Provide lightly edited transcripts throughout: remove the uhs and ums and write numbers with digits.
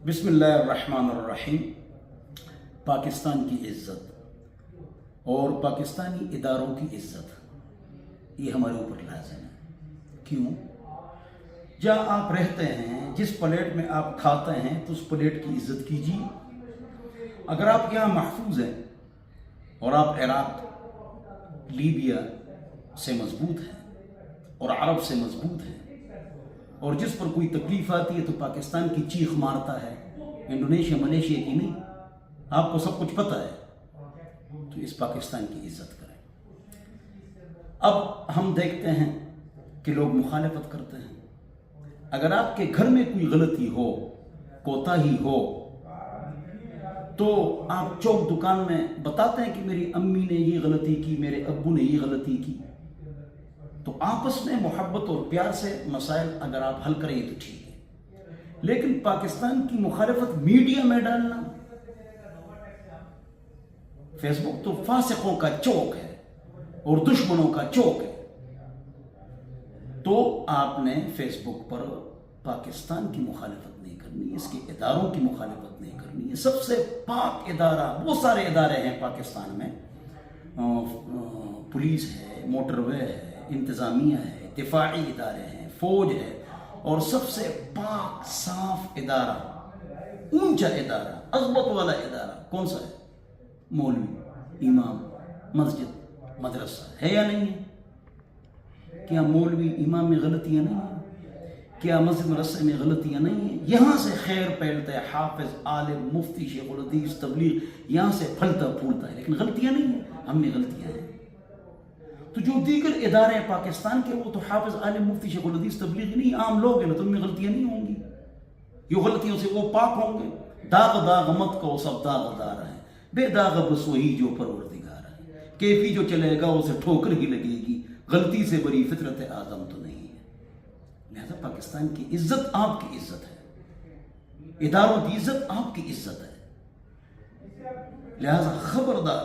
بسم اللہ الرحمن الرحیم۔ پاکستان کی عزت اور پاکستانی اداروں کی عزت یہ ہمارے اوپر لازم ہے۔ کیوں؟ جہاں آپ رہتے ہیں، جس پلیٹ میں آپ کھاتے ہیں تو اس پلیٹ کی عزت کیجیے۔ اگر آپ یہاں محفوظ ہیں اور آپ عراق، لیبیا سے مضبوط ہیں اور عرب سے مضبوط ہیں، اور جس پر کوئی تکلیف آتی ہے تو پاکستان کی چیخ مارتا ہے، انڈونیشیا ملیشیا کی نہیں، آپ کو سب کچھ پتہ ہے، تو اس پاکستان کی عزت کریں۔ اب ہم دیکھتے ہیں کہ لوگ مخالفت کرتے ہیں۔ اگر آپ کے گھر میں کوئی غلطی ہو، کوتاہی ہو، تو آپ چوک دکان میں بتاتے ہیں کہ میری امی نے یہ غلطی کی، میرے ابو نے یہ غلطی کی، تو آپس میں محبت اور پیار سے مسائل اگر آپ حل کریں تو ٹھیک ہے۔ لیکن پاکستان کی مخالفت میڈیا میں ڈالنا، فیس بک تو فاسقوں کا چوک ہے اور دشمنوں کا چوک ہے، تو آپ نے فیس بک پر پاکستان کی مخالفت نہیں کرنی، اس کے اداروں کی مخالفت نہیں کرنی۔ سب سے پاک ادارہ، بہت سارے ادارے ہیں پاکستان میں، پولیس ہے، موٹر وے ہے، انتظامیہ ہے، دفاعی ادارے ہیں، فوج ہے، اور سب سے پاک صاف ادارہ، اونچا ادارہ، عظمت والا ادارہ کون سا ہے؟ مولوی، امام، مسجد، مدرسہ ہے یا نہیں ہے؟ کیا مولوی امام میں غلطیاں نہیں ہیں؟ کیا مسجد مدرسے میں غلطیاں نہیں ہیں؟ یہاں سے خیر پھیلتا ہے، حافظ، عالم، مفتی، شیخ الحدیث، تبلیغ یہاں سے پھلتا پھولتا ہے، لیکن غلطیاں نہیں ہیں، ہم میں غلطیاں ہیں۔ تو جو دیگر ادارے ہیں پاکستان کے، وہ تو حافظ، عالم، مفتی، شیخ الحدیث، تبلیغ نہیں، عام لوگ ہیں نا، تو ان میں غلطیاں نہیں ہوں گی، یہ غلطیوں سے وہ پاک ہوں گے۔ داغ داغ مت کو سب داغ دار ہیں، بے داغ بس وہی جو پروردگار ہے، کیفی جو چلے گا اسے ٹھوکر ہی لگے گی، غلطی سے بری فطرت آدم تو نہیں ہے۔ لہذا پاکستان کی عزت آپ کی عزت ہے، اداروں کی عزت آپ کی عزت ہے، لہذا خبردار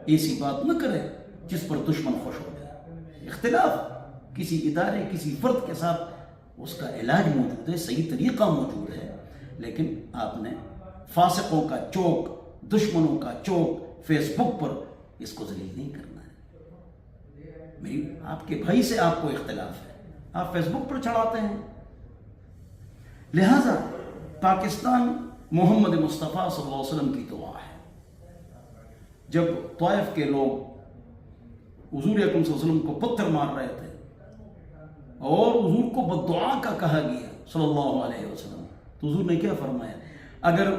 ایسی بات نہ کرے جس پر دشمن خوش ہو جائے۔ اختلاف کسی ادارے، کسی فرد کے ساتھ، اس کا علاج موجود ہے، صحیح طریقہ موجود ہے، لیکن آپ نے فاسقوں کا چوک، دشمنوں کا چوک فیس بک پر اس کو ذلیل نہیں کرنا ہے۔ آپ کے بھائی سے آپ کو اختلاف ہے، آپ فیس بک پر چڑھاتے ہیں۔ لہذا پاکستان محمد مصطفیٰ صلی اللہ علیہ وسلم کی دعا ہے۔ جب طائف کے لوگ حضور اکرم صلی اللہ علیہ وسلم کو پتھر مار رہے تھے اور حضور کو بددعا کا کہا گیا صلی اللہ علیہ وسلم، تو حضور نے کیا فرمایا؟ اگر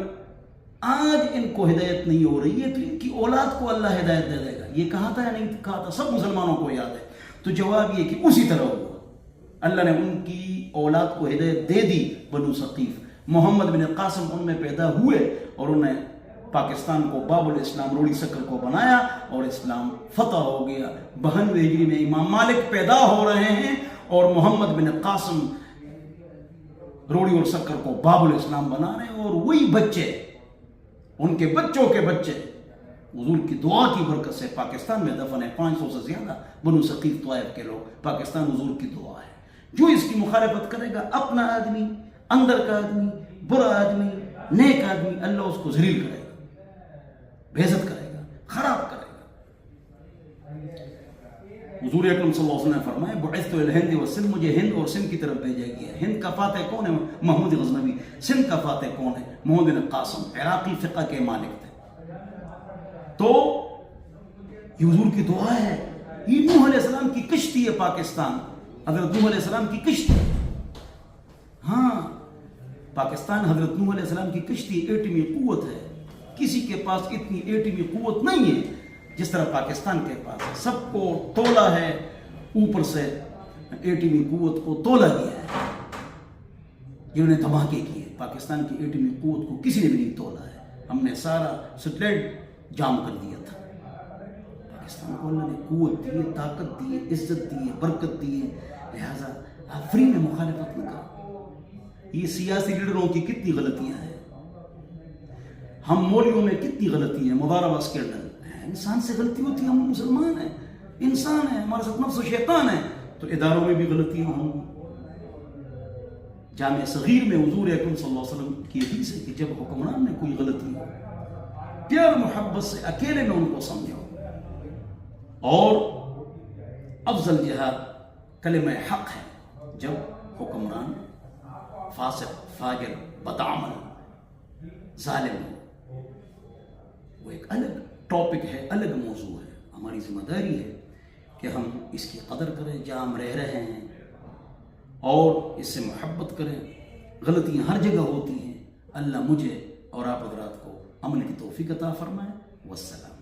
آج ان کو ہدایت نہیں ہو رہی ہے تو ان کی اولاد کو اللہ ہدایت دے دے گا۔ یہ کہا تھا یا نہیں کہا تھا؟ سب مسلمانوں کو یاد ہے۔ تو جواب یہ کہ اسی طرح ہوا، اللہ نے ان کی اولاد کو ہدایت دے دی۔ بنو ثقیف، محمد بن قاسم ان میں پیدا ہوئے اور انہیں پاکستان کو باب الاسلام، روڑی سکر کو بنایا اور اسلام فتح ہو گیا۔ 92 ہجری میں امام مالک پیدا ہو رہے ہیں اور محمد بن قاسم روڑی اور سکر کو باب الاسلام بنا رہے ہیں، اور وہی بچے، ان کے بچوں کے بچے حضور کی دعا کی برکت سے پاکستان میں دفن ہے۔ 500 سے زیادہ بنو ثقیف طائف کے لوگ، پاکستان حضور کی دعا ہے۔ جو اس کی مخالفت کرے گا، اپنا آدمی، اندر کا آدمی، برا آدمی، نیک آدمی، اللہ اس کو ذلیل کرے گا، بے عزت کرے گا، خراب کرے گا۔ حضور اکرم صلی اللہ علیہ وسلم نے فرمایا بعثت الی الہند والسندھ، مجھے ہند اور سندھ کی طرف بھیجا گیا ہے۔ ہند کا فاتح کون ہے؟ محمود غزنوی۔ سندھ کا فاتح کون ہے؟ محمد بن قاسم، عراقی فقہ کے مالک تھے۔ تو یہ حضور کی دعا ہے۔ یہ نوح علیہ السلام کی کشتی ہے پاکستان، حضرت نوح علیہ السلام کی کشتی۔ ہاں، پاکستان حضرت نوح علیہ السلام کی کشتی، ایٹمی قوت ہے۔ کسی کے پاس اتنی ایٹمی قوت نہیں ہے جس طرح پاکستان کے پاس ہے۔ سب کو تولا ہے، اوپر سے ایٹمی قوت کو تولا گیا ہے، جنہوں نے دھماکے کیے۔ پاکستان کی ایٹمی قوت کو کسی نے بھی نہیں تولا ہے۔ ہم نے سارا سیٹلائٹ جام کر دیا تھا۔ پاکستان کو اللہ نے قوت دی، طاقت دی، عزت دی، برکت دی ہے، لہٰذا آپ فری میں مخالفت نہ کرو۔ یہ سیاسی لیڈروں کی کتنی غلطیاں ہیں، ہم مولویوں میں کتنی غلطی ہے، مضاربہ اسکینڈل۔ انسان سے غلطی ہوتی ہے، ہم مسلمان ہیں، انسان ہیں، ہمارے ساتھ نفس و شیطان ہے، تو اداروں میں بھی غلطیاں ہوں گی۔ جامع صغیر میں حضور اکرم صلی اللہ علیہ وسلم کی حدیث ہے کہ جب حکمران نے کوئی غلطی ہو، پیار محبت سے اکیلے میں ان کو سمجھاؤ. اور افضل جہاد کلمہ حق ہے. جب حکمران فاسق، فاجر، بدعمل، ظالم ہو، وہ ایک الگ ٹاپک ہے، الگ موضوع ہے. ہماری ذمہ داری ہے کہ ہم اس کی قدر کریں جہاں ہم رہ رہے ہیں، اور اس سے محبت کریں. غلطیاں ہر جگہ ہوتی ہیں. اللہ مجھے اور آپ حضرات کو عمل کی توفیق عطا فرمائے. والسلام.